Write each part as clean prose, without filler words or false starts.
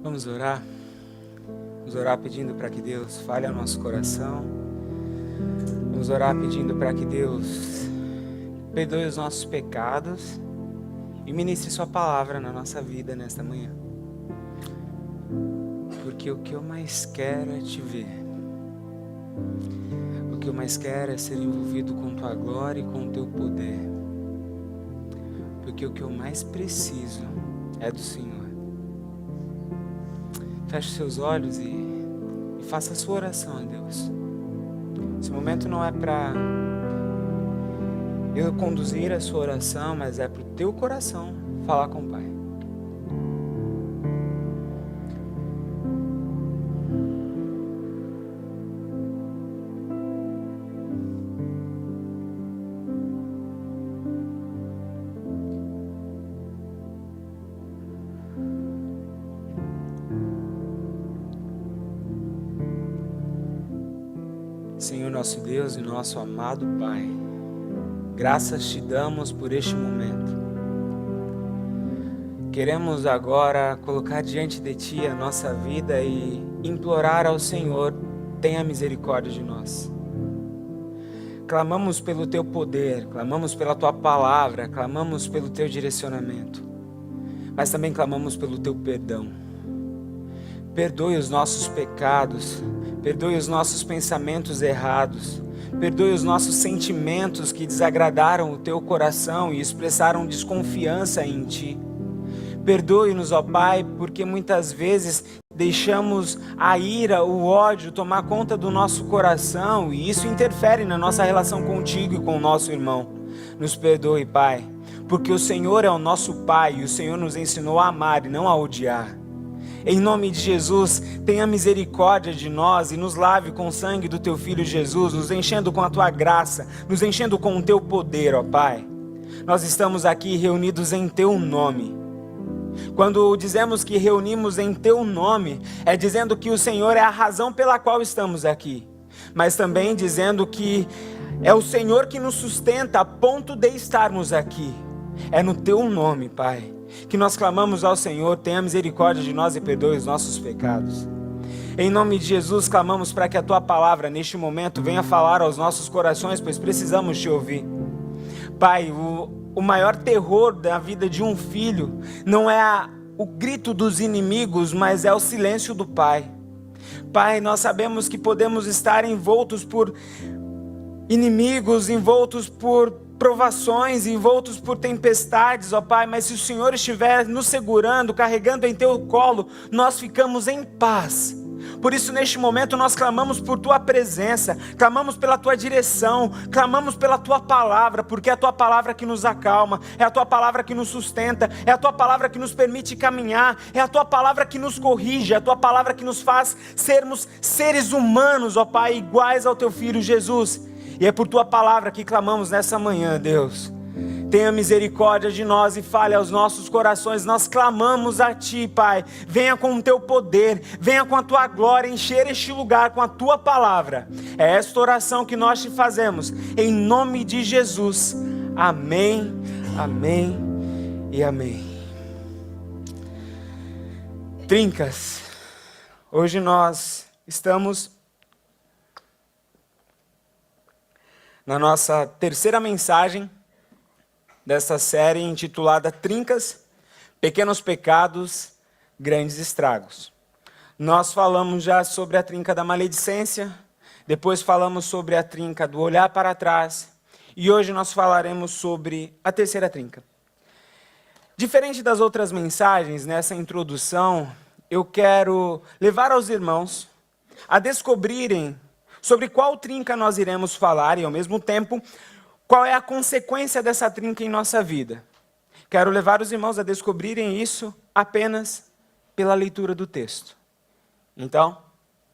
Vamos orar? Vamos orar pedindo para que Deus fale ao nosso coração. Vamos orar pedindo para que Deus perdoe os nossos pecados e ministre sua palavra na nossa vida nesta manhã. Porque o que eu mais quero é te ver. O que eu mais quero é ser envolvido com tua glória e com o teu poder. Porque o que eu mais preciso é do Senhor. Feche seus olhos e faça a sua oração a Deus. Esse momento não é para eu conduzir a sua oração, mas é para o teu coração falar com o Pai. Senhor nosso Deus e nosso amado Pai, graças te damos por este momento. Queremos agora colocar diante de Ti a nossa vida e implorar ao Senhor, tenha misericórdia de nós. Clamamos pelo Teu poder, clamamos pela Tua palavra, clamamos pelo Teu direcionamento, mas também clamamos pelo Teu perdão. Perdoe os nossos pecados, perdoe os nossos pensamentos errados, perdoe os nossos sentimentos que desagradaram o Teu coração e expressaram desconfiança em Ti. Perdoe-nos, ó Pai, porque muitas vezes deixamos a ira, o ódio tomar conta do nosso coração e isso interfere na nossa relação contigo e com o nosso irmão. Nos perdoe, Pai, porque o Senhor é o nosso Pai e o Senhor nos ensinou a amar e não a odiar. Em nome de Jesus, tenha misericórdia de nós e nos lave com o sangue do Teu Filho Jesus, nos enchendo com a Tua graça, nos enchendo com o Teu poder, ó Pai. Nós estamos aqui reunidos em Teu nome. Quando dizemos que reunimos em Teu nome, é dizendo que o Senhor é a razão pela qual estamos aqui, mas também dizendo que é o Senhor que nos sustenta a ponto de estarmos aqui. É no Teu nome, Pai, que nós clamamos ao Senhor, tenha misericórdia de nós e perdoe os nossos pecados. Em nome de Jesus, clamamos para que a Tua palavra, neste momento, venha falar aos nossos corações, pois precisamos Te ouvir. Pai, o maior terror da vida de um filho não é o grito dos inimigos, mas é o silêncio do Pai. Pai, nós sabemos que podemos estar envoltos por inimigos, envoltos por provações, envoltos por tempestades, ó Pai, mas se o Senhor estiver nos segurando, carregando em Teu colo, nós ficamos em paz. Por isso, neste momento, nós clamamos por Tua presença, clamamos pela Tua direção, clamamos pela Tua palavra, porque é a Tua palavra que nos acalma, é a Tua palavra que nos sustenta, é a Tua palavra que nos permite caminhar, é a Tua palavra que nos corrige, é a Tua palavra que nos faz sermos seres humanos, ó Pai, iguais ao Teu Filho Jesus. E é por Tua palavra que clamamos nessa manhã, Deus. Tenha misericórdia de nós e fale aos nossos corações. Nós clamamos a Ti, Pai. Venha com o Teu poder, venha com a Tua glória, encher este lugar com a Tua palavra. É esta oração que nós te fazemos, em nome de Jesus. Amém, amém e amém. Trincas, hoje nós estamos na nossa terceira mensagem dessa série intitulada Trincas, Pequenos Pecados, Grandes Estragos. Nós falamos já sobre a trinca da maledicência, depois falamos sobre a trinca do olhar para trás, e hoje nós falaremos sobre a terceira trinca. Diferente das outras mensagens, nessa introdução, eu quero levar aos irmãos a descobrirem sobre qual trinca nós iremos falar e, ao mesmo tempo, qual é a consequência dessa trinca em nossa vida. Quero levar os irmãos a descobrirem isso apenas pela leitura do texto. Então,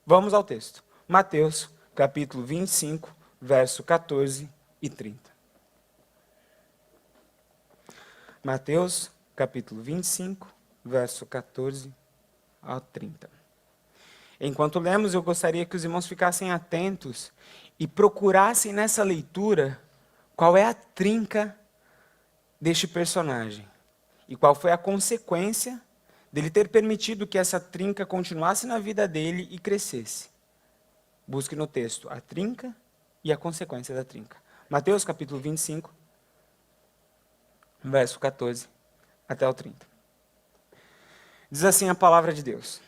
vamos ao texto. Mateus, capítulo 25, verso 14 e 30. Mateus, capítulo 25, verso 14 a 30. Enquanto lemos, eu gostaria que os irmãos ficassem atentos e procurassem nessa leitura qual é a trinca deste personagem e qual foi a consequência dele ter permitido que essa trinca continuasse na vida dele e crescesse. Busque no texto a trinca e a consequência da trinca. Mateus capítulo 25, verso 14 até o 30. Diz assim a palavra de Deus: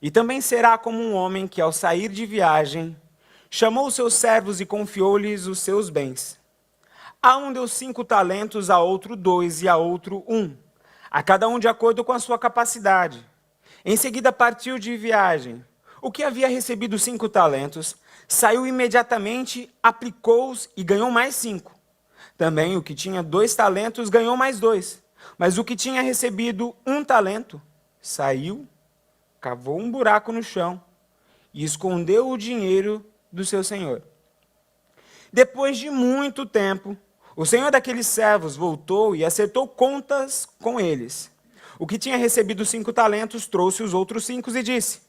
E também será como um homem que, ao sair de viagem, chamou os seus servos e confiou-lhes os seus bens. A um deu 5 talentos, a outro 2 e a outro 1, a cada um de acordo com a sua capacidade. Em seguida partiu de viagem. O que havia recebido 5 talentos, saiu imediatamente, aplicou-os e ganhou mais 5. Também o que tinha 2 talentos ganhou mais 2. Mas o que tinha recebido 1 talento, saiu, cavou um buraco no chão e escondeu o dinheiro do seu senhor. Depois de muito tempo, o senhor daqueles servos voltou e acertou contas com eles. O que tinha recebido 5 talentos trouxe os outros 5 e disse: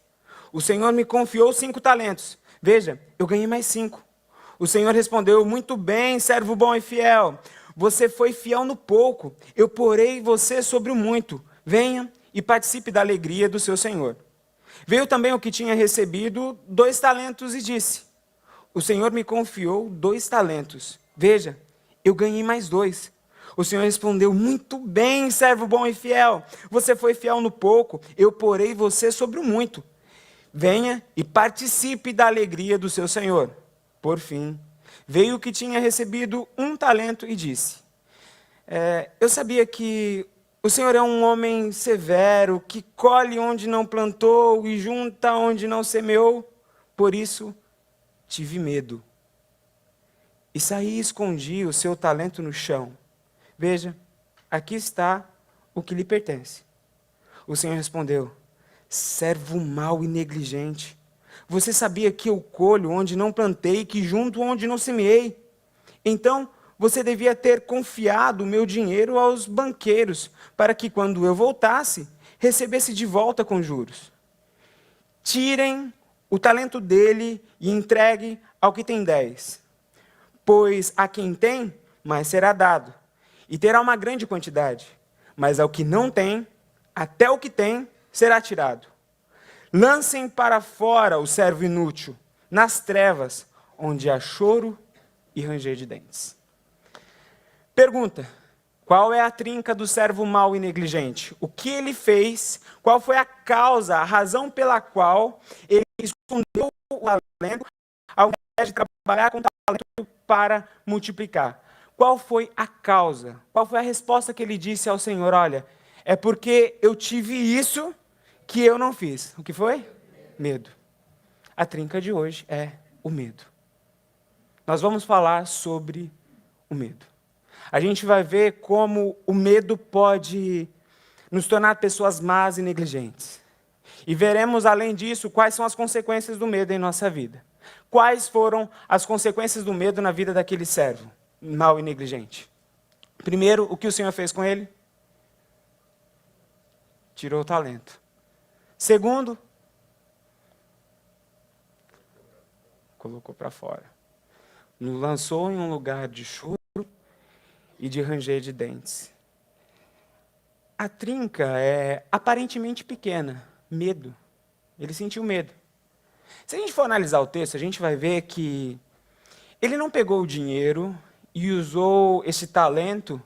O senhor me confiou 5 talentos. Veja, eu ganhei mais 5. O senhor respondeu: Muito bem, servo bom e fiel. Você foi fiel no pouco, eu porei você sobre o muito. Venha e participe da alegria do seu senhor. Veio também o que tinha recebido 2 talentos e disse: O senhor me confiou 2 talentos. Veja, eu ganhei mais 2. O senhor respondeu: Muito bem, servo bom e fiel. Você foi fiel no pouco, eu porei você sobre o muito. Venha e participe da alegria do seu senhor. Por fim, veio o que tinha recebido 1 talento e disse: Eu sabia que o senhor é um homem severo, que colhe onde não plantou e junta onde não semeou. Por isso, tive medo. E saí e escondi o seu talento no chão. Veja, aqui está o que lhe pertence. O senhor respondeu: Servo mau e negligente. Você sabia que eu colho onde não plantei, que junto onde não semeei. Então, você devia ter confiado o meu dinheiro aos banqueiros, para que quando eu voltasse, recebesse de volta com juros. Tirem o talento dele e entregue ao que tem 10. Pois a quem tem, mais será dado, e terá uma grande quantidade. Mas ao que não tem, até o que tem será tirado. Lancem para fora o servo inútil, nas trevas, onde há choro e ranger de dentes. Pergunta: qual é a trinca do servo mau e negligente? O que ele fez? Qual foi a causa, a razão pela qual ele escondeu o talento ao invés de trabalhar com o talento para multiplicar? Qual foi a causa? Qual foi a resposta que ele disse ao Senhor? Olha, é porque eu tive isso que eu não fiz. O que foi? Medo. A trinca de hoje é o medo. Nós vamos falar sobre o medo. A gente vai ver como o medo pode nos tornar pessoas más e negligentes. E veremos, além disso, quais são as consequências do medo em nossa vida. Quais foram as consequências do medo na vida daquele servo mau e negligente? Primeiro, o que o Senhor fez com ele? Tirou o talento. Segundo, colocou para fora. Nos lançou em um lugar de choro e de ranger de dentes. A trinca é aparentemente pequena, medo. Ele sentiu medo. Se a gente for analisar o texto, a gente vai ver que ele não pegou o dinheiro e usou esse talento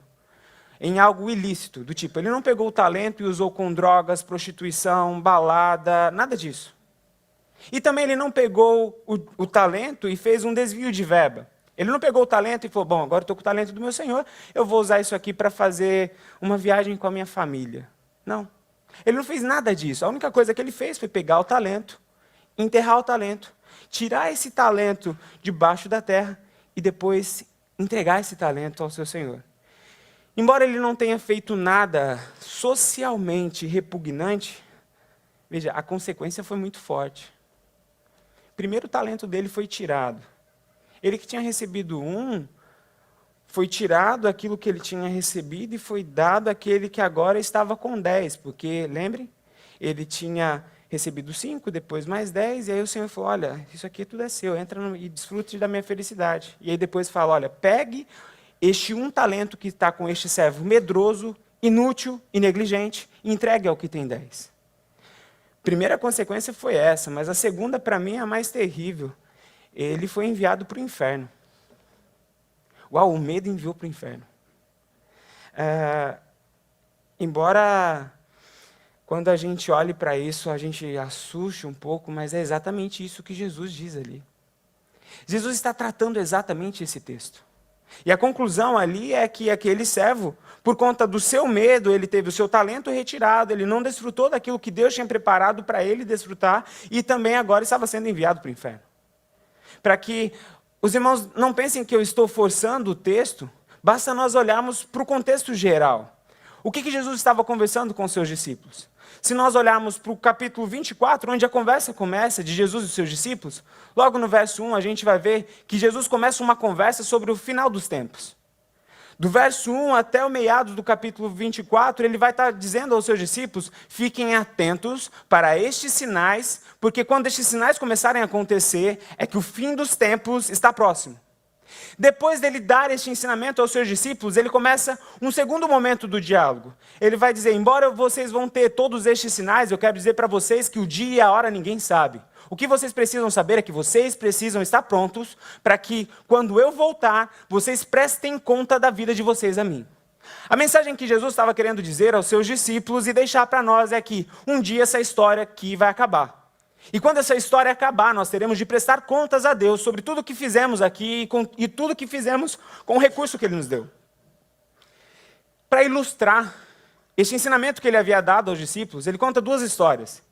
em algo ilícito, do tipo, ele não pegou o talento e usou com drogas, prostituição, balada, nada disso. E também ele não pegou o talento e fez um desvio de verba. Ele não pegou o talento e falou: bom, agora eu estou com o talento do meu Senhor, eu vou usar isso aqui para fazer uma viagem com a minha família. Não. Ele não fez nada disso. A única coisa que ele fez foi pegar o talento, enterrar o talento, tirar esse talento debaixo da terra e depois entregar esse talento ao seu Senhor. Embora ele não tenha feito nada socialmente repugnante, veja, a consequência foi muito forte. Primeiro o talento dele foi tirado. Ele que tinha recebido 1, foi tirado aquilo que ele tinha recebido e foi dado àquele que agora estava com 10. Porque, lembre, ele tinha recebido 5, depois mais 10, e aí o Senhor falou: olha, isso aqui tudo é seu, entra e desfrute da minha felicidade. E aí depois fala: olha, pegue este 1 talento que está com este servo medroso inútil e negligente, e entregue ao que tem 10. Primeira consequência foi essa, mas a segunda, para mim, é a mais terrível. Ele foi enviado para o inferno. Uau, o medo enviou para o inferno. Embora, quando a gente olhe para isso, a gente assuste um pouco, mas é exatamente isso que Jesus diz ali. Jesus está tratando exatamente esse texto. E a conclusão ali é que aquele servo, por conta do seu medo, ele teve o seu talento retirado, ele não desfrutou daquilo que Deus tinha preparado para ele desfrutar, e também agora estava sendo enviado para o inferno. Para que os irmãos não pensem que eu estou forçando o texto, basta nós olharmos para o contexto geral. O que Jesus estava conversando com os seus discípulos? Se nós olharmos para o capítulo 24, onde a conversa começa de Jesus e os seus discípulos, logo no verso 1 a gente vai ver que Jesus começa uma conversa sobre o final dos tempos. Do verso 1 até o meados do capítulo 24, ele vai estar dizendo aos seus discípulos: fiquem atentos para estes sinais, porque quando estes sinais começarem a acontecer, é que o fim dos tempos está próximo. Depois dele dar este ensinamento aos seus discípulos, ele começa um segundo momento do diálogo. Ele vai dizer: embora vocês vão ter todos estes sinais, eu quero dizer para vocês que o dia e a hora ninguém sabe. O que vocês precisam saber é que vocês precisam estar prontos para que, quando eu voltar, vocês prestem conta da vida de vocês a mim. A mensagem que Jesus estava querendo dizer aos seus discípulos e deixar para nós é que um dia essa história aqui vai acabar. E quando essa história acabar, nós teremos de prestar contas a Deus sobre tudo o que fizemos aqui e tudo o que fizemos com o recurso que Ele nos deu. Para ilustrar este ensinamento que Ele havia dado aos discípulos, Ele conta duas histórias.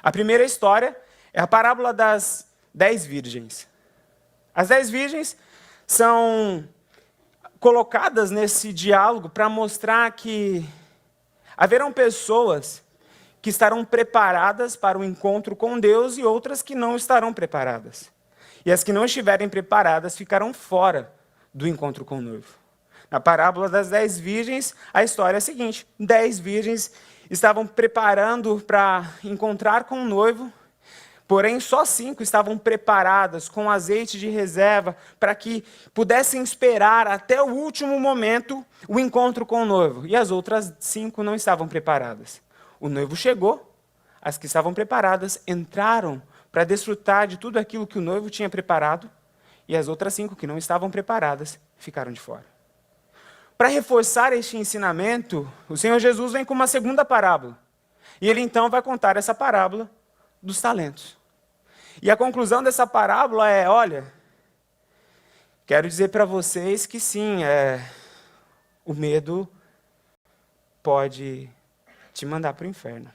A primeira história é a parábola das 10 virgens. As 10 virgens são colocadas nesse diálogo para mostrar que haverão pessoas que estarão preparadas para o encontro com Deus e outras que não estarão preparadas. E as que não estiverem preparadas ficarão fora do encontro com o noivo. Na parábola das 10 virgens, a história é a seguinte: 10 virgens estavam preparando para encontrar com o noivo, porém só 5 estavam preparadas com azeite de reserva para que pudessem esperar até o último momento o encontro com o noivo. E as outras 5 não estavam preparadas. O noivo chegou, as que estavam preparadas entraram para desfrutar de tudo aquilo que o noivo tinha preparado, e as outras 5 que não estavam preparadas ficaram de fora. Para reforçar este ensinamento, o Senhor Jesus vem com uma segunda parábola. E ele então vai contar essa parábola dos talentos. E a conclusão dessa parábola é: olha, quero dizer para vocês que sim, o medo pode te mandar para o inferno.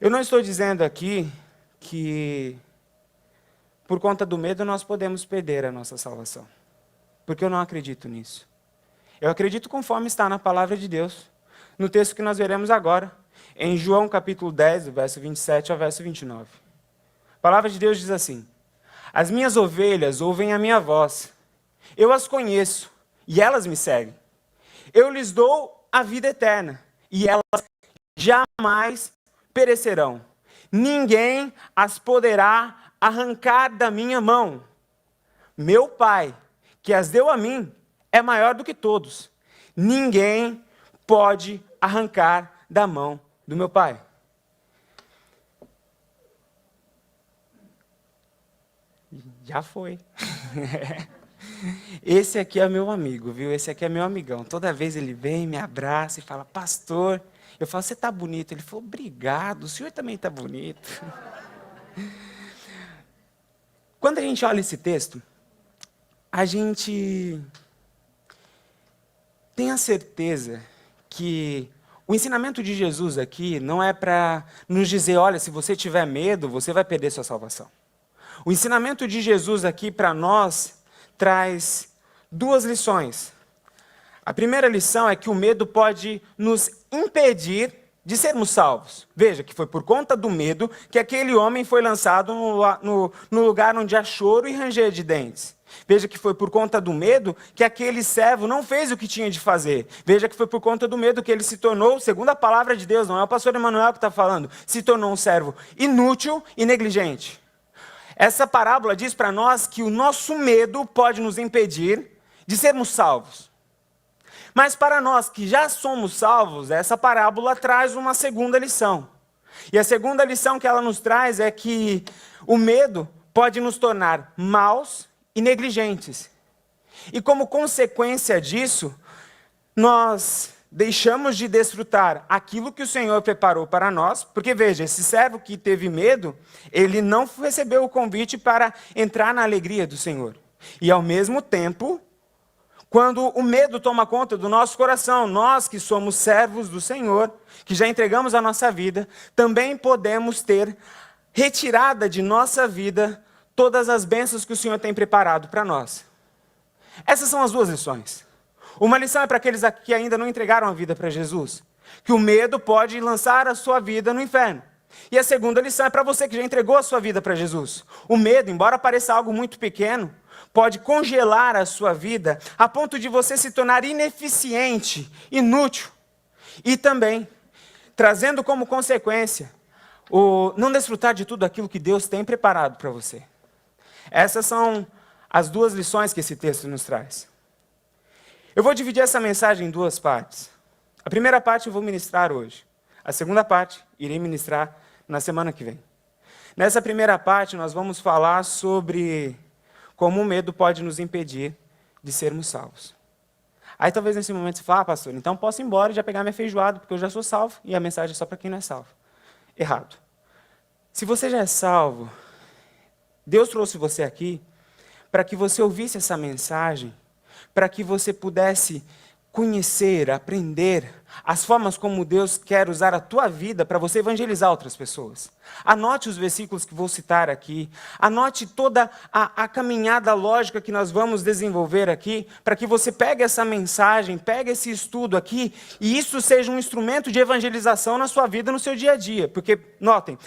Eu não estou dizendo aqui que por conta do medo nós podemos perder a nossa salvação, porque eu não acredito nisso. Eu acredito conforme está na palavra de Deus, no texto que nós veremos agora, em João capítulo 10, do verso 27 ao verso 29. A palavra de Deus diz assim: as minhas ovelhas ouvem a minha voz, eu as conheço e elas me seguem. Eu lhes dou a vida eterna, e elas jamais perecerão. Ninguém as poderá arrancar da minha mão. Meu Pai, que as deu a mim, é maior do que todos. Ninguém pode arrancar da mão do meu Pai. Já foi. Esse aqui é meu amigo, viu? Esse aqui é meu amigão. Toda vez ele vem, me abraça e fala: pastor. Eu falo: você está bonito. Ele falou: obrigado, o senhor também está bonito. Quando a gente olha esse texto, a gente tem a certeza que o ensinamento de Jesus aqui não é para nos dizer: olha, se você tiver medo, você vai perder sua salvação. O ensinamento de Jesus aqui para nós traz duas lições. A primeira lição é que o medo pode nos impedir de sermos salvos. Veja que foi por conta do medo que aquele homem foi lançado no lugar onde há choro e ranger de dentes. Veja que foi por conta do medo que aquele servo não fez o que tinha de fazer. Veja que foi por conta do medo que ele se tornou, segundo a palavra de Deus, não é o pastor Emanuel que está falando, se tornou um servo inútil e negligente. Essa parábola diz para nós que o nosso medo pode nos impedir de sermos salvos. Mas para nós que já somos salvos, essa parábola traz uma segunda lição. E a segunda lição que ela nos traz é que o medo pode nos tornar maus e negligentes. E como consequência disso, nós deixamos de desfrutar aquilo que o Senhor preparou para nós, porque veja, esse servo que teve medo, ele não recebeu o convite para entrar na alegria do Senhor. E ao mesmo tempo, quando o medo toma conta do nosso coração, nós que somos servos do Senhor, que já entregamos a nossa vida, também podemos ter retirada de nossa vida todas as bênçãos que o Senhor tem preparado para nós. Essas são as duas lições. Uma lição é para aqueles que ainda não entregaram a vida para Jesus, que o medo pode lançar a sua vida no inferno. E a segunda lição é para você que já entregou a sua vida para Jesus. O medo, embora pareça algo muito pequeno, pode congelar a sua vida a ponto de você se tornar ineficiente, inútil. E também, trazendo como consequência, o não desfrutar de tudo aquilo que Deus tem preparado para você. Essas são as duas lições que esse texto nos traz. Eu vou dividir essa mensagem em duas partes. A primeira parte eu vou ministrar hoje. A segunda parte irei ministrar na semana que vem. Nessa primeira parte nós vamos falar sobre como o medo pode nos impedir de sermos salvos. Aí talvez nesse momento você fale, pastor, então posso ir embora e já pegar minha feijoada, porque eu já sou salvo e a mensagem é só para quem não é salvo. Errado. Se você já é salvo, Deus trouxe você aqui para que você ouvisse essa mensagem, para que você pudesse conhecer, aprender as formas como Deus quer usar a tua vida para você evangelizar outras pessoas. Anote os versículos que vou citar aqui, anote toda a caminhada lógica que nós vamos desenvolver aqui, para que você pegue essa mensagem, pegue esse estudo aqui, e isso seja um instrumento de evangelização na sua vida, no seu dia a dia. Porque, notem,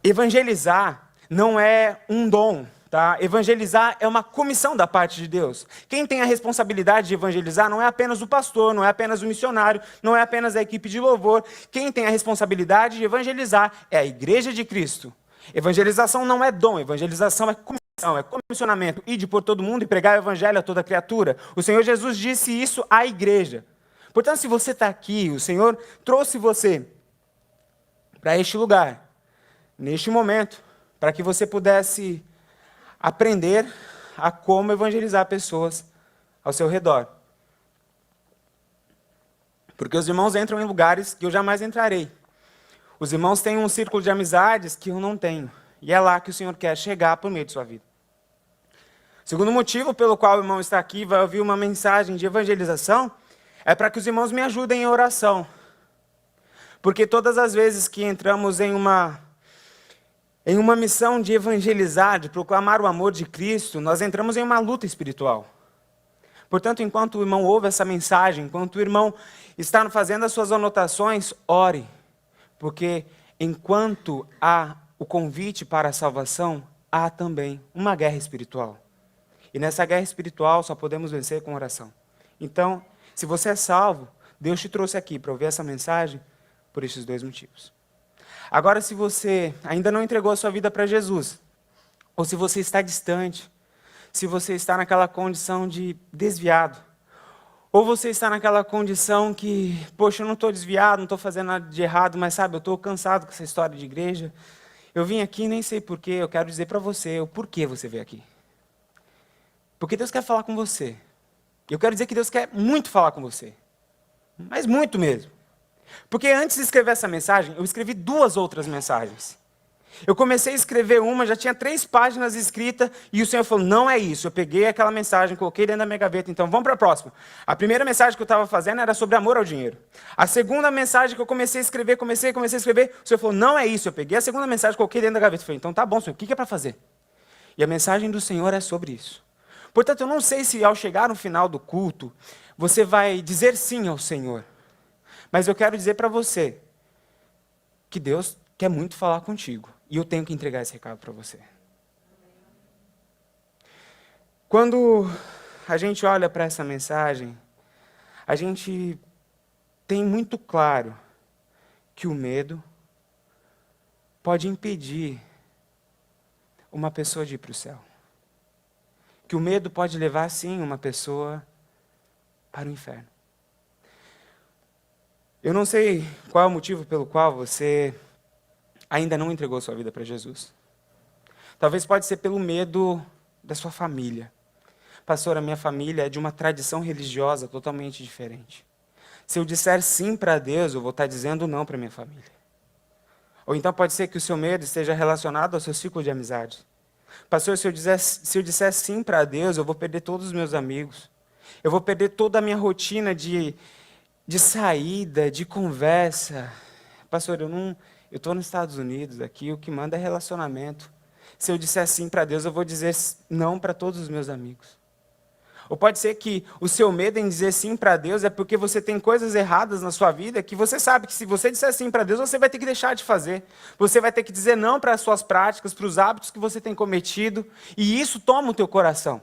evangelizar não é um dom. Tá? Evangelizar é uma comissão da parte de Deus. Quem tem a responsabilidade de evangelizar não é apenas o pastor, não é apenas o missionário, não é apenas a equipe de louvor. Quem tem a responsabilidade de evangelizar é a igreja de Cristo. Evangelização não é dom, evangelização é comissão, é comissionamento. Ide por todo mundo e pregar o evangelho a toda criatura. O Senhor Jesus disse isso à igreja. Portanto, se você está aqui, o Senhor trouxe você para este lugar, neste momento, para que você pudesse aprender a como evangelizar pessoas ao seu redor. Porque os irmãos entram em lugares que eu jamais entrarei. Os irmãos têm um círculo de amizades que eu não tenho. E é lá que o Senhor quer chegar por meio de sua vida. O segundo motivo pelo qual o irmão está aqui e vai ouvir uma mensagem de evangelização é para que os irmãos me ajudem em oração. Porque todas as vezes que entramos em uma missão de evangelizar, de proclamar o amor de Cristo, nós entramos em uma luta espiritual. Portanto, enquanto o irmão ouve essa mensagem, enquanto o irmão está fazendo as suas anotações, ore. Porque enquanto há o convite para a salvação, há também uma guerra espiritual. E nessa guerra espiritual só podemos vencer com oração. Então, se você é salvo, Deus te trouxe aqui para ouvir essa mensagem por esses dois motivos. Agora, se você ainda não entregou a sua vida para Jesus, ou se você está distante, se você está naquela condição de desviado, ou você está naquela condição que, poxa, eu não estou desviado, não estou fazendo nada de errado, mas sabe, eu estou cansado com essa história de igreja, eu vim aqui nem sei porquê, eu quero dizer para você o porquê você veio aqui. Porque Deus quer falar com você. Eu quero dizer que Deus quer muito falar com você, mas muito mesmo. Porque antes de escrever essa mensagem, eu escrevi 2 outras mensagens. Eu comecei a escrever uma, já tinha 3 páginas escritas, e o Senhor falou, não é isso. Eu peguei aquela mensagem, coloquei dentro da minha gaveta, então vamos para a próxima. A primeira mensagem que eu estava fazendo era sobre amor ao dinheiro. A segunda mensagem que eu comecei a escrever, o Senhor falou, não é isso. Eu peguei a segunda mensagem, coloquei dentro da gaveta, e falei, então tá bom, Senhor, o que é para fazer? E a mensagem do Senhor é sobre isso. Portanto, eu não sei se ao chegar no final do culto, você vai dizer sim ao Senhor. Mas eu quero dizer para você que Deus quer muito falar contigo. E eu tenho que entregar esse recado para você. Quando a gente olha para essa mensagem, a gente tem muito claro que o medo pode impedir uma pessoa de ir para o céu. Que o medo pode levar, sim, uma pessoa para o inferno. Eu não sei qual é o motivo pelo qual você ainda não entregou sua vida para Jesus. Talvez pode ser pelo medo da sua família. Pastor, a minha família é de uma tradição religiosa totalmente diferente. Se eu disser sim para Deus, eu vou estar dizendo não para minha família. Ou então pode ser que o seu medo esteja relacionado ao seu ciclo de amizade. Pastor, se eu disser sim para Deus, eu vou perder todos os meus amigos. Eu vou perder toda a minha rotina de saída, de conversa. Pastor, eu estou nos Estados Unidos aqui, o que manda é relacionamento. Se eu disser sim para Deus, eu vou dizer não para todos os meus amigos. Ou pode ser que o seu medo em dizer sim para Deus é porque você tem coisas erradas na sua vida que você sabe que se você disser sim para Deus, você vai ter que deixar de fazer. Você vai ter que dizer não para as suas práticas, para os hábitos que você tem cometido, e isso toma o teu coração.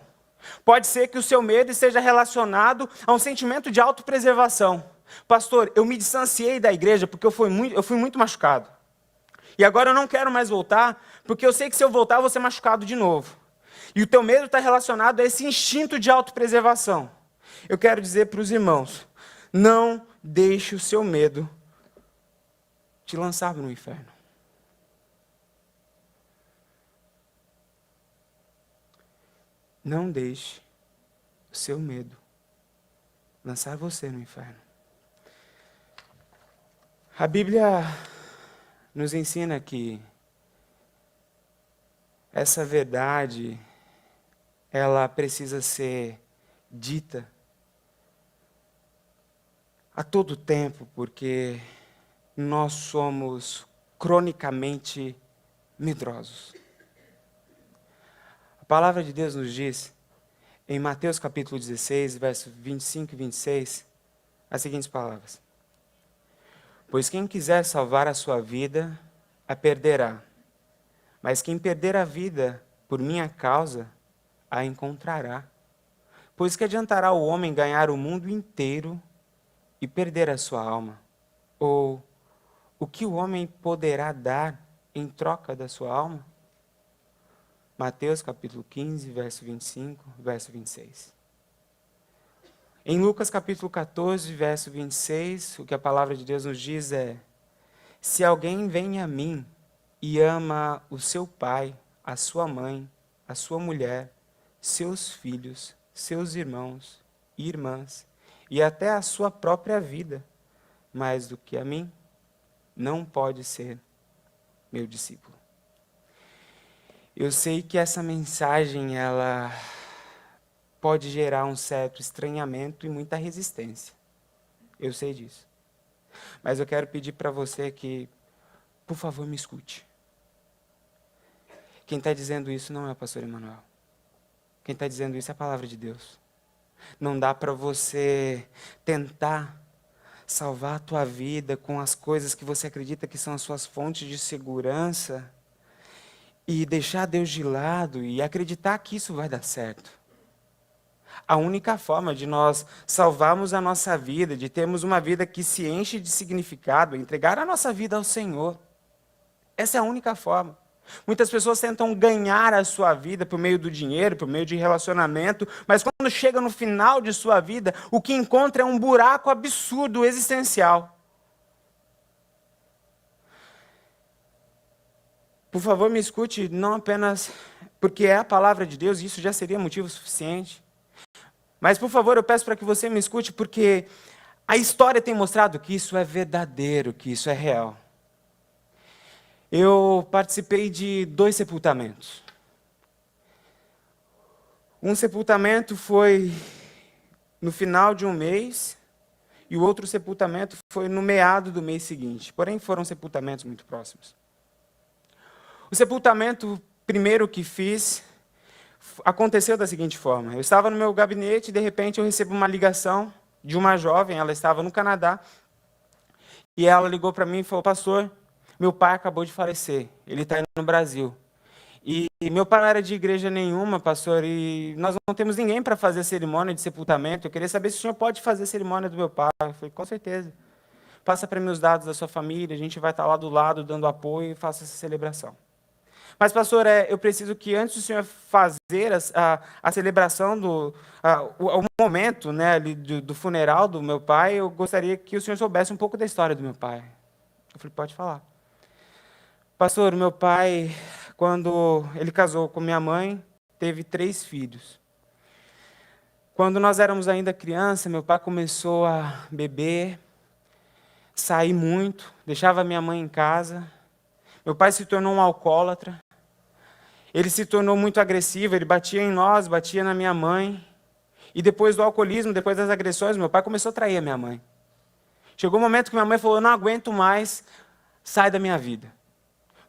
Pode ser que o seu medo esteja relacionado a um sentimento de autopreservação. Pastor, eu me distanciei da igreja porque eu fui muito machucado. E agora eu não quero mais voltar, porque eu sei que se eu voltar eu vou ser machucado de novo. E o teu medo está relacionado a esse instinto de autopreservação. Eu quero dizer para os irmãos, não deixe o seu medo te lançar no inferno. Não deixe o seu medo lançar você no inferno. A Bíblia nos ensina que essa verdade, ela precisa ser dita a todo tempo, porque nós somos cronicamente medrosos. A palavra de Deus nos diz, em Mateus capítulo 16, versos 25 e 26, as seguintes palavras. Pois quem quiser salvar a sua vida, a perderá. Mas quem perder a vida por minha causa, a encontrará. Pois que adiantará o homem ganhar o mundo inteiro e perder a sua alma? Ou o que o homem poderá dar em troca da sua alma? Mateus capítulo 15, verso 25, verso 26. Em Lucas capítulo 14, verso 26, o que a palavra de Deus nos diz é: se alguém vem a mim e ama o seu pai, a sua mãe, a sua mulher, seus filhos, seus irmãos e irmãs, e até a sua própria vida, mais do que a mim, não pode ser meu discípulo. Eu sei que essa mensagem, ela pode gerar um certo estranhamento e muita resistência. Eu sei disso. Mas eu quero pedir para você que, por favor, me escute. Quem está dizendo isso não é o pastor Emanuel. Quem está dizendo isso é a palavra de Deus. Não dá para você tentar salvar a tua vida com as coisas que você acredita que são as suas fontes de segurança e deixar Deus de lado e acreditar que isso vai dar certo. A única forma de nós salvarmos a nossa vida, de termos uma vida que se enche de significado, é entregar a nossa vida ao Senhor. Essa é a única forma. Muitas pessoas tentam ganhar a sua vida por meio do dinheiro, por meio de relacionamento, mas quando chega no final de sua vida, o que encontra é um buraco absurdo, existencial. Por favor, me escute, não apenas porque é a palavra de Deus, e isso já seria motivo suficiente. Mas, por favor, eu peço para que você me escute, porque a história tem mostrado que isso é verdadeiro, que isso é real. Eu participei de 2 sepultamentos. Um sepultamento foi no final de um mês, e o outro sepultamento foi no meado do mês seguinte. Porém, foram sepultamentos muito próximos. O sepultamento primeiro que fiz aconteceu da seguinte forma. Eu estava no meu gabinete e, de repente, eu recebo uma ligação de uma jovem, ela estava no Canadá, e ela ligou para mim e falou: pastor, meu pai acabou de falecer, ele está indo no Brasil. E meu pai não era de igreja nenhuma, pastor, e nós não temos ninguém para fazer a cerimônia de sepultamento. Eu queria saber se o senhor pode fazer a cerimônia do meu pai. Eu falei: com certeza. Passa para mim os dados da sua família, a gente vai estar lá do lado dando apoio e faça essa celebração. Mas, pastor, eu preciso que antes do senhor fazer a celebração, o momento, né, ali do funeral do meu pai, eu gostaria que o senhor soubesse um pouco da história do meu pai. Eu falei, pode falar. Pastor, meu pai, quando ele casou com minha mãe, teve 3 filhos. Quando nós éramos ainda criança, meu pai começou a beber, sair muito, deixava minha mãe em casa. Meu pai se tornou um alcoólatra. Ele se tornou muito agressivo, ele batia em nós, batia na minha mãe. E depois do alcoolismo, depois das agressões, meu pai começou a trair a minha mãe. Chegou um momento que minha mãe falou, não aguento mais, sai da minha vida.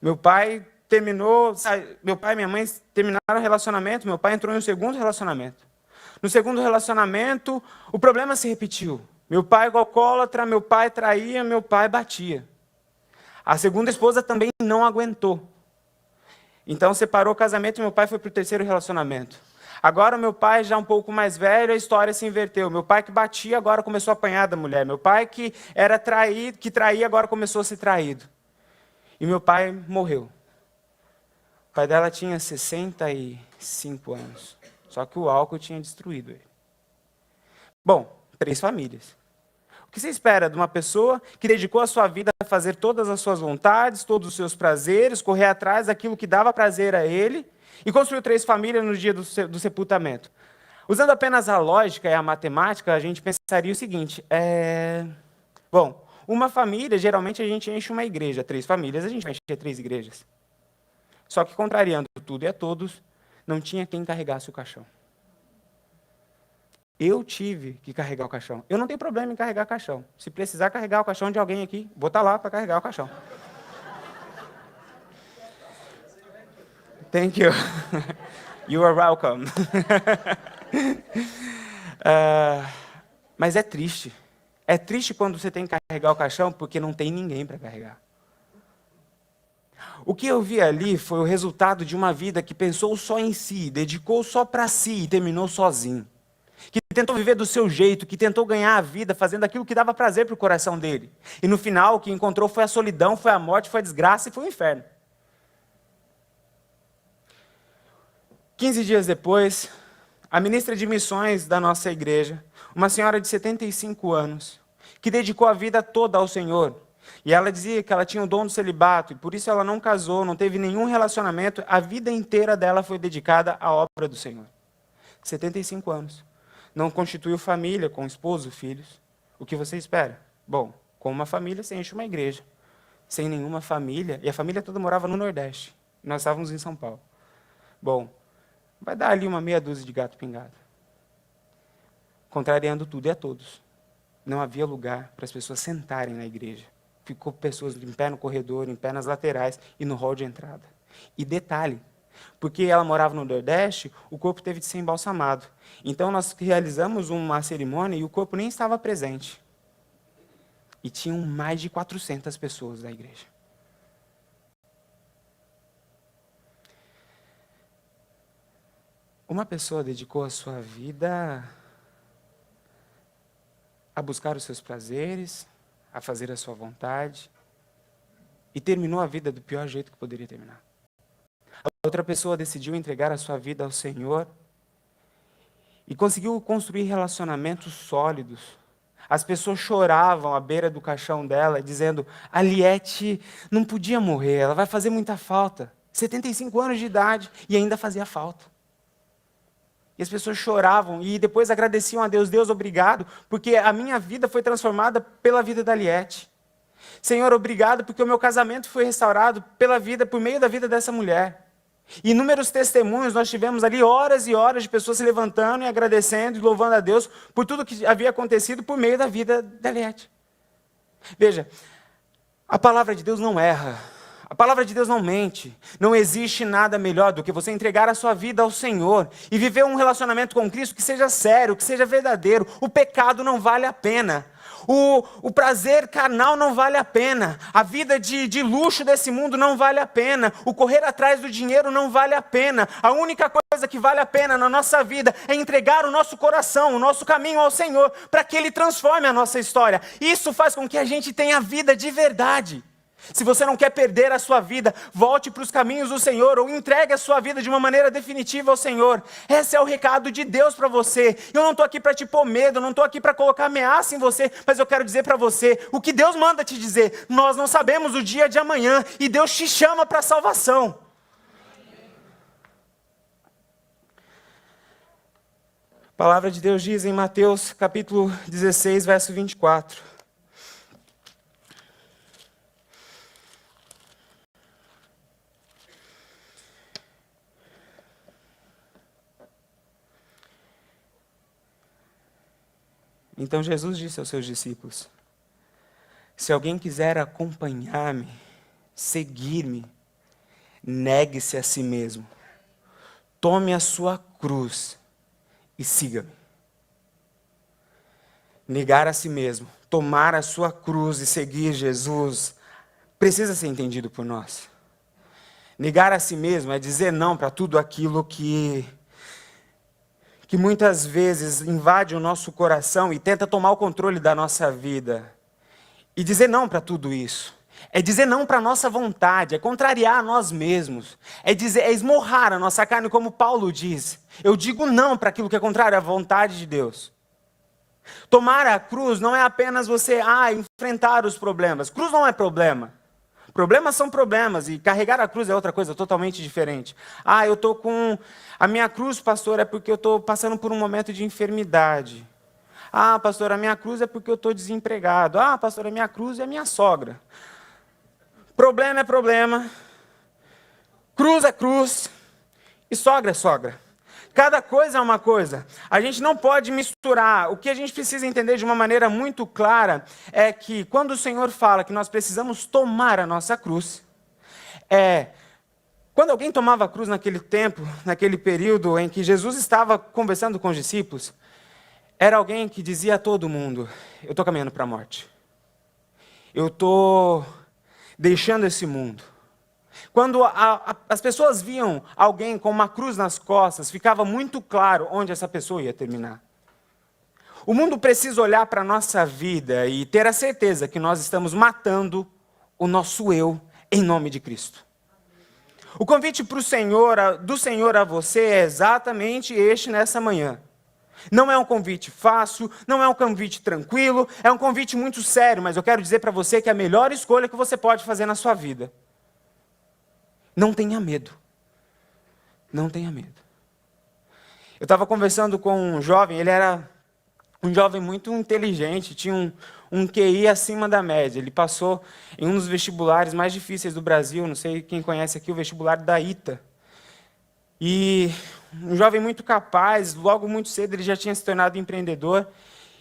Meu pai e minha mãe terminaram o relacionamento, meu pai entrou em um segundo relacionamento. No segundo relacionamento, o problema se repetiu. Meu pai alcoólatra, meu pai traía, meu pai batia. A segunda esposa também não aguentou. Então separou o casamento e meu pai foi para o terceiro relacionamento. Agora meu pai já um pouco mais velho, a história se inverteu. Meu pai que batia agora começou a apanhar da mulher. Meu pai que era traído, que traía agora começou a ser traído. E meu pai morreu. O pai dela tinha 65 anos. Só que o álcool tinha destruído ele. Bom, 3 famílias. O que você espera de uma pessoa que dedicou a sua vida a fazer todas as suas vontades, todos os seus prazeres, correr atrás daquilo que dava prazer a ele, e construiu 3 famílias no dia do sepultamento? Usando apenas a lógica e a matemática, a gente pensaria o seguinte, bom, uma família, geralmente a gente enche uma igreja, 3 famílias, a gente vai encher 3 igrejas. Só que, contrariando tudo e a todos, não tinha quem carregasse o caixão. Eu tive que carregar o caixão. Eu não tenho problema em carregar o caixão. Se precisar carregar o caixão de alguém aqui, vou estar lá para carregar o caixão. Thank you. You are welcome. Mas é triste. É triste quando você tem que carregar o caixão porque não tem ninguém para carregar. O que eu vi ali foi o resultado de uma vida que pensou só em si, dedicou só para si e terminou sozinho. Que tentou viver do seu jeito, que tentou ganhar a vida fazendo aquilo que dava prazer para o coração dele. E no final o que encontrou foi a solidão, foi a morte, foi a desgraça e foi o inferno. 15 dias depois, a ministra de missões da nossa igreja, uma senhora de 75 anos, que dedicou a vida toda ao Senhor, e ela dizia que ela tinha o dom do celibato, e por isso ela não casou, não teve nenhum relacionamento, a vida inteira dela foi dedicada à obra do Senhor. 75 anos. Não constituiu família com esposo, filhos. O que você espera? Bom, com uma família você enche uma igreja. Sem nenhuma família, e a família toda morava no Nordeste. Nós estávamos em São Paulo. Bom, vai dar ali uma meia dúzia de gato pingado. Contrariando tudo e a todos. Não havia lugar para as pessoas sentarem na igreja. Ficou pessoas em pé no corredor, em pé nas laterais e no hall de entrada. E detalhe, porque ela morava no Nordeste, o corpo teve de ser embalsamado. Então nós realizamos uma cerimônia e o corpo nem estava presente. E tinham mais de 400 pessoas na igreja. Uma pessoa dedicou a sua vida a buscar os seus prazeres, a fazer a sua vontade, e terminou a vida do pior jeito que poderia terminar. Outra pessoa decidiu entregar a sua vida ao Senhor e conseguiu construir relacionamentos sólidos. As pessoas choravam à beira do caixão dela, dizendo, a Liette não podia morrer, ela vai fazer muita falta. 75 anos de idade e ainda fazia falta. E as pessoas choravam e depois agradeciam a Deus. Deus, obrigado, porque a minha vida foi transformada pela vida da Liette. Senhor, obrigado, porque o meu casamento foi restaurado por meio da vida dessa mulher. E inúmeros testemunhos, nós tivemos ali horas e horas de pessoas se levantando e agradecendo e louvando a Deus por tudo que havia acontecido por meio da vida da Liette. Veja, a palavra de Deus não erra. A palavra de Deus não mente. Não existe nada melhor do que você entregar a sua vida ao Senhor e viver um relacionamento com Cristo que seja sério, que seja verdadeiro. O pecado não vale a pena. O prazer carnal não vale a pena. A vida de luxo desse mundo não vale a pena. O correr atrás do dinheiro não vale a pena. A única coisa que vale a pena na nossa vida é entregar o nosso coração, o nosso caminho ao Senhor, para que Ele transforme a nossa história. Isso faz com que a gente tenha vida de verdade. Se você não quer perder a sua vida, volte para os caminhos do Senhor ou entregue a sua vida de uma maneira definitiva ao Senhor. Esse é o recado de Deus para você. Eu não estou aqui para te pôr medo, eu não estou aqui para colocar ameaça em você, mas eu quero dizer para você o que Deus manda te dizer. Nós não sabemos o dia de amanhã e Deus te chama para a salvação. A palavra de Deus diz em Mateus capítulo 16, verso 24. Então Jesus disse aos seus discípulos: se alguém quiser acompanhar-me, seguir-me, negue-se a si mesmo, tome a sua cruz e siga-me. Negar a si mesmo, tomar a sua cruz e seguir Jesus, precisa ser entendido por nós. Negar a si mesmo é dizer não para tudo aquilo que muitas vezes invade o nosso coração e tenta tomar o controle da nossa vida. E dizer não para tudo isso. É dizer não para a nossa vontade, é contrariar a nós mesmos. É esmorrar a nossa carne, como Paulo diz. Eu digo não para aquilo que é contrário à vontade de Deus. Tomar a cruz não é apenas você enfrentar os problemas. Cruz não é problema. Problemas são problemas e carregar a cruz é outra coisa totalmente diferente. Eu estou com... A minha cruz, pastor, é porque eu estou passando por um momento de enfermidade. Pastor, a minha cruz é porque eu estou desempregado. Pastor, a minha cruz é a minha sogra. Problema é problema. Cruz é cruz. E sogra é sogra. Cada coisa é uma coisa. A gente não pode misturar. O que a gente precisa entender de uma maneira muito clara é que quando o Senhor fala que nós precisamos tomar a nossa cruz, quando alguém tomava a cruz naquele tempo, naquele período em que Jesus estava conversando com os discípulos, era alguém que dizia a todo mundo: eu estou caminhando para a morte. Eu estou deixando esse mundo. Quando as pessoas viam alguém com uma cruz nas costas, ficava muito claro onde essa pessoa ia terminar. O mundo precisa olhar para a nossa vida e ter a certeza que nós estamos matando o nosso eu em nome de Cristo. O convite do Senhor a você é exatamente este nessa manhã. Não é um convite fácil, não é um convite tranquilo, é um convite muito sério, mas eu quero dizer para você que é a melhor escolha que você pode fazer na sua vida. Não tenha medo. Não tenha medo. Eu estava conversando com um jovem, ele era um jovem muito inteligente, tinha um QI acima da média. Ele passou em um dos vestibulares mais difíceis do Brasil, não sei quem conhece aqui, o vestibular da ITA. E um jovem muito capaz, logo muito cedo ele já tinha se tornado empreendedor.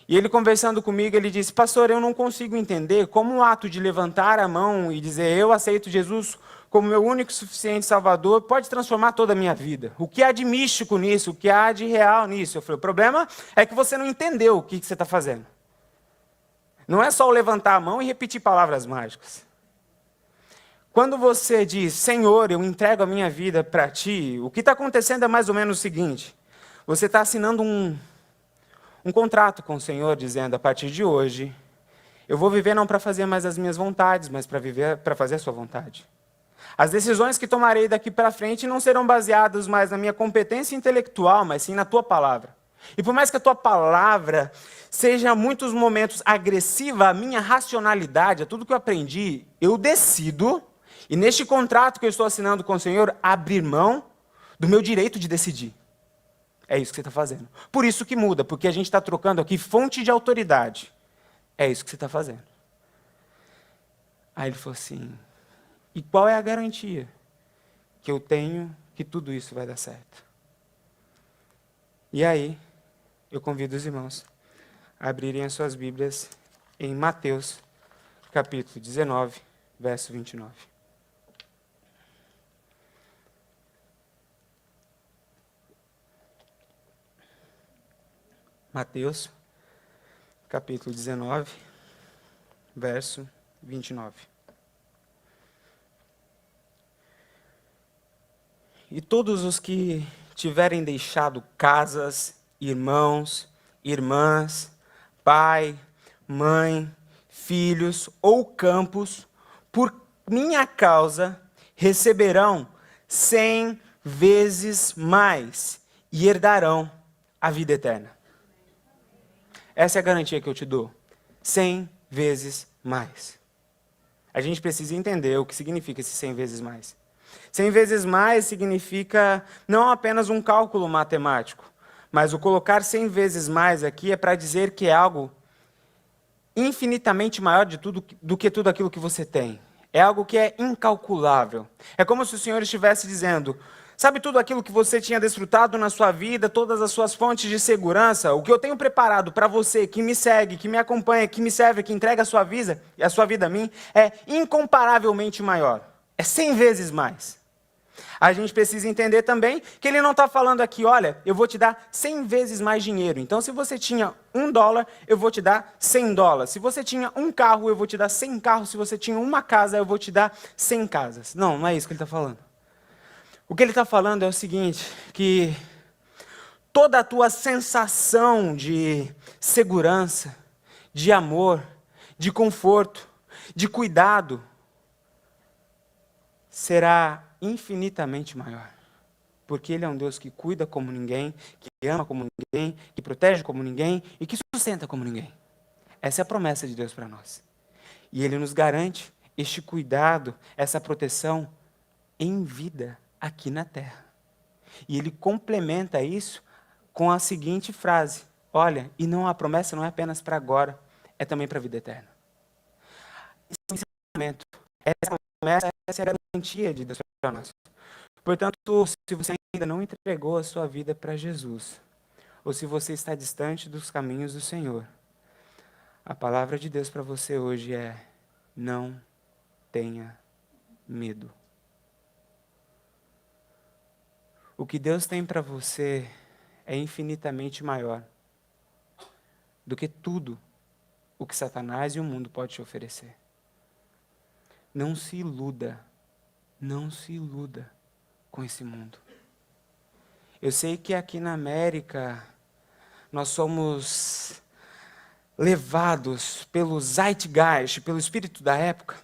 E ele conversando comigo, ele disse: pastor, eu não consigo entender como o ato de levantar a mão e dizer eu aceito Jesus como meu único e suficiente Salvador pode transformar toda a minha vida. O que há de místico nisso? O que há de real nisso? Eu falei: o problema é que você não entendeu o que você está fazendo. Não é só o levantar a mão e repetir palavras mágicas. Quando você diz: Senhor, eu entrego a minha vida para Ti, o que está acontecendo é mais ou menos o seguinte: você está assinando um contrato com o Senhor, dizendo: a partir de hoje, eu vou viver não para fazer mais as minhas vontades, mas para fazer a sua vontade. As decisões que tomarei daqui para frente não serão baseadas mais na minha competência intelectual, mas sim na Tua palavra. E por mais que a Tua palavra seja, em muitos momentos, agressiva à minha racionalidade, a tudo que eu aprendi, eu decido, e neste contrato que eu estou assinando com o Senhor, abrir mão do meu direito de decidir. É isso que você está fazendo. Por isso que muda, porque a gente está trocando aqui fonte de autoridade. É isso que você está fazendo. Aí ele falou assim: e qual é a garantia que eu tenho que tudo isso vai dar certo? E aí, eu convido os irmãos a abrirem as suas Bíblias em Mateus, capítulo 19, verso 29. Mateus, capítulo 19, verso 29. E todos os que tiverem deixado casas, irmãos, irmãs, pai, mãe, filhos ou campos, por minha causa receberão 100 vezes mais e herdarão a vida eterna. Essa é a garantia que eu te dou. 100 vezes mais. A gente precisa entender o que significa esse 100 vezes mais. 100 vezes mais significa não apenas um cálculo matemático, mas o colocar 100 vezes mais aqui é para dizer que é algo infinitamente maior do que tudo aquilo que você tem. É algo que é incalculável. É como se o Senhor estivesse dizendo: sabe tudo aquilo que você tinha desfrutado na sua vida, todas as suas fontes de segurança, o que eu tenho preparado para você, que me segue, que me acompanha, que me serve, que entrega a sua vida a mim, é incomparavelmente maior. É 100 vezes mais. A gente precisa entender também que ele não está falando aqui, olha, eu vou te dar 100 vezes mais dinheiro. Então, se você tinha $1, eu vou te dar $100. Se você tinha um carro, eu vou te dar 100 carros. Se você tinha uma casa, eu vou te dar 100 casas. Não, não é isso que ele está falando. O que ele está falando é o seguinte, que toda a tua sensação de segurança, de amor, de conforto, de cuidado, será infinitamente maior. Porque Ele é um Deus que cuida como ninguém, que ama como ninguém, que protege como ninguém e que sustenta como ninguém. Essa é a promessa de Deus para nós. E Ele nos garante este cuidado, essa proteção em vida aqui na terra. E Ele complementa isso com a seguinte frase: olha, e não, a promessa não é apenas para agora, é também para a vida eterna. Esse ensinamento, essa promessa, essa é a garantia de Deus para nós. Portanto, se você ainda não entregou a sua vida para Jesus, ou se você está distante dos caminhos do Senhor, a palavra de Deus para você hoje é: não tenha medo. O que Deus tem para você é infinitamente maior do que tudo o que Satanás e o mundo pode te oferecer. Não se iluda com esse mundo. Eu sei que aqui na América nós somos levados pelo zeitgeist, pelo espírito da época,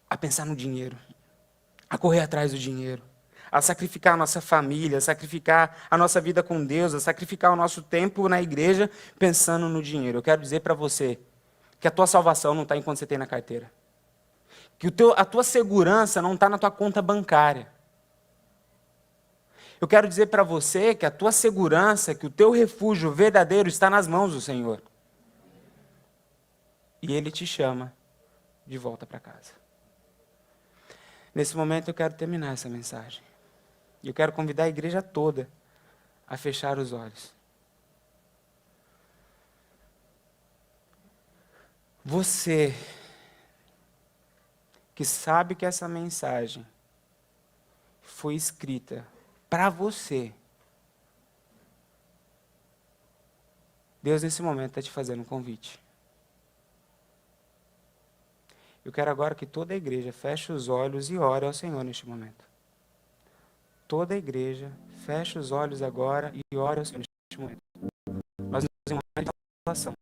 a pensar no dinheiro, a correr atrás do dinheiro, a sacrificar a nossa família, a sacrificar a nossa vida com Deus, a sacrificar o nosso tempo na igreja pensando no dinheiro. Eu quero dizer para você que a tua salvação não está em quanto você tem na carteira. Que a tua segurança não está na tua conta bancária. Eu quero dizer para você que a tua segurança, que o teu refúgio verdadeiro está nas mãos do Senhor. E Ele te chama de volta para casa. Nesse momento eu quero terminar essa mensagem. E eu quero convidar a igreja toda a fechar os olhos. Você que sabe que essa mensagem foi escrita para você, Deus nesse momento está te fazendo um convite. Eu quero agora que toda a igreja feche os olhos e ore ao Senhor neste momento. Toda a igreja feche os olhos agora e ore ao Senhor neste momento. Nós estamos em um momento de salvação.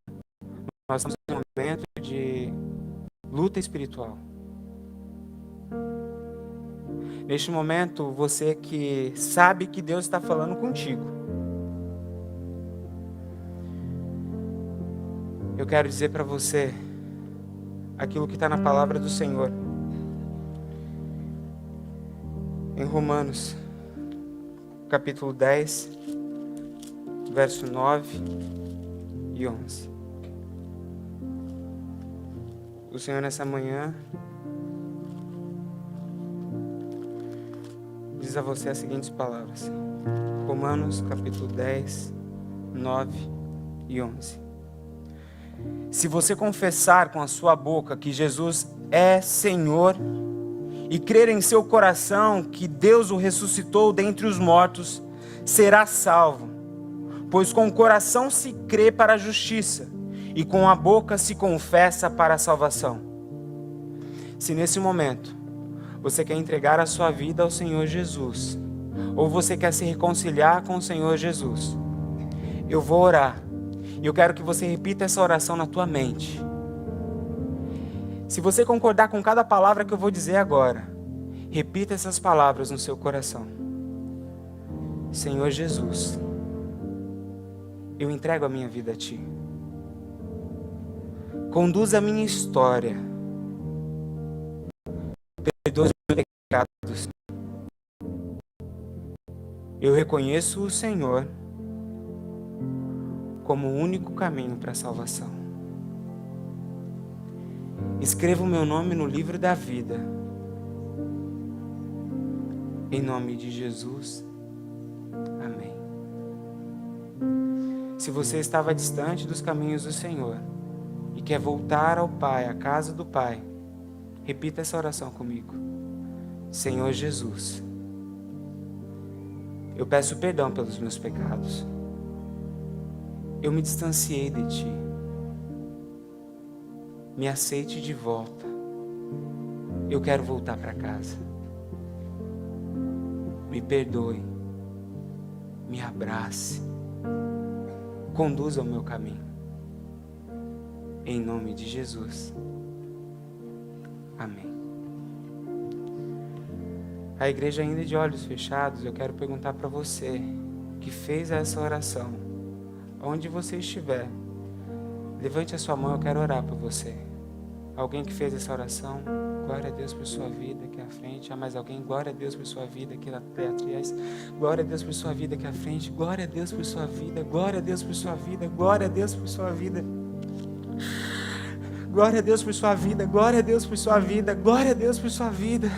Nós estamos em um momento de luta espiritual. Neste momento, você que sabe que Deus está falando contigo, eu quero dizer para você aquilo que está na palavra do Senhor. Em Romanos, capítulo 10, verso 9 e 11. O Senhor nessa manhã diz a você as seguintes palavras. Romanos capítulo 10, 9 e 11. Se você confessar com a sua boca que Jesus é Senhor e crer em seu coração que Deus o ressuscitou dentre os mortos, será salvo. Pois com o coração se crê para a justiça e com a boca se confessa para a salvação. Se nesse momento você quer entregar a sua vida ao Senhor Jesus, ou você quer se reconciliar com o Senhor Jesus, eu vou orar. E eu quero que você repita essa oração na tua mente. Se você concordar com cada palavra que eu vou dizer agora, repita essas palavras no seu coração. Senhor Jesus, eu entrego a minha vida a Ti. Conduz a minha história. Perdoa os meus pecados. Eu reconheço o Senhor como o único caminho para a salvação. Escreva o meu nome no livro da vida. Em nome de Jesus. Amém. Se você estava distante dos caminhos do Senhor e quer voltar ao Pai, à casa do Pai, repita essa oração comigo. Senhor Jesus, eu peço perdão pelos meus pecados. Eu me distanciei de Ti. Me aceite de volta. Eu quero voltar para casa. Me perdoe. Me abrace. Conduza o meu caminho. Em nome de Jesus. Amém. A igreja ainda de olhos fechados, eu quero perguntar para você que fez essa oração, onde você estiver, levante a sua mão, eu quero orar por você. Alguém que fez essa oração, glória a Deus por sua vida aqui à frente. Há mais alguém? Glória a Deus por sua vida aqui atrás. Glória a Deus por sua vida aqui à frente. Glória a Deus por sua vida. Glória a Deus por sua vida. Glória a Deus por sua vida. Glória a Deus por sua vida. Glória a Deus por sua vida. Glória a Deus por sua vida.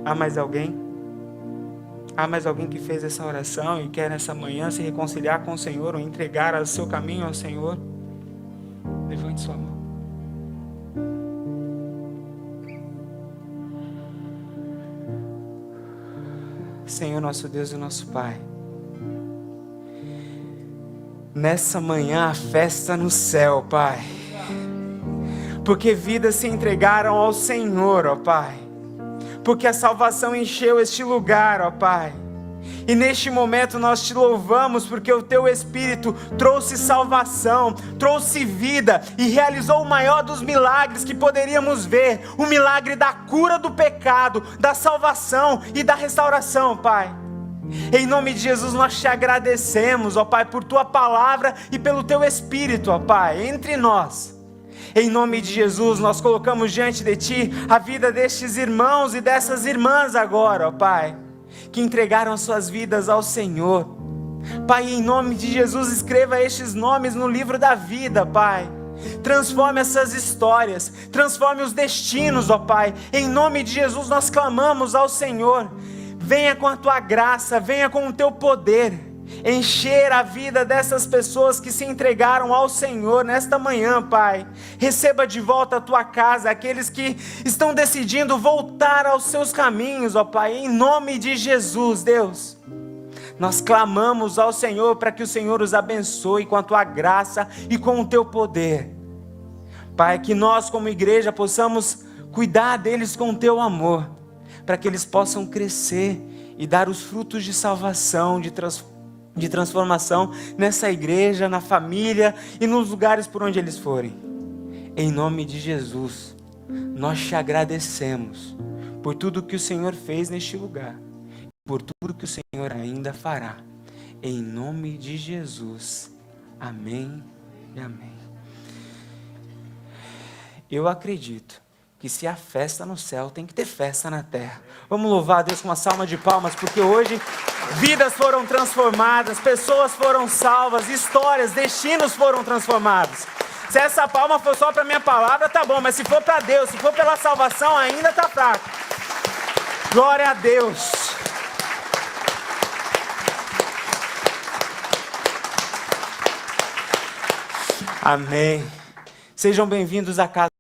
Há mais alguém? Há mais alguém que fez essa oração e quer nessa manhã se reconciliar com o Senhor ou entregar o seu caminho ao Senhor? Levante sua mão. Senhor, nosso Deus e nosso Pai, nessa manhã a festa no céu, Pai, porque vidas se entregaram ao Senhor, ó Pai, porque a salvação encheu este lugar, ó Pai. E neste momento nós te louvamos porque o Teu Espírito trouxe salvação, trouxe vida e realizou o maior dos milagres que poderíamos ver, o milagre da cura do pecado, da salvação e da restauração, Pai. Em nome de Jesus nós te agradecemos, ó Pai, por Tua palavra e pelo Teu Espírito, ó Pai, entre nós. Em nome de Jesus, nós colocamos diante de Ti a vida destes irmãos e dessas irmãs agora, ó Pai, que entregaram as suas vidas ao Senhor. Pai, em nome de Jesus, escreva estes nomes no livro da vida, Pai. Transforme essas histórias, transforme os destinos, ó Pai. Em nome de Jesus, nós clamamos ao Senhor. Venha com a Tua graça, venha com o Teu poder. Encher a vida dessas pessoas que se entregaram ao Senhor nesta manhã, Pai. Receba de volta a Tua casa, aqueles que estão decidindo voltar aos seus caminhos, ó Pai, em nome de Jesus, Deus. Nós clamamos ao Senhor para que o Senhor os abençoe com a Tua graça e com o Teu poder. Pai, que nós como igreja possamos cuidar deles com o Teu amor, para que eles possam crescer e dar os frutos de salvação, de transformação nessa igreja, na família e nos lugares por onde eles forem. Em nome de Jesus, nós te agradecemos por tudo que o Senhor fez neste lugar, por tudo que o Senhor ainda fará. Em nome de Jesus. Amém e amém. Eu acredito que se há festa no céu, tem que ter festa na terra. Vamos louvar a Deus com uma salva de palmas, porque hoje vidas foram transformadas, pessoas foram salvas, histórias, destinos foram transformados. Se essa palma for só para minha palavra, tá bom, mas se for para Deus, se for pela salvação, ainda tá fraco. Glória a Deus. Amém. Sejam bem-vindos à casa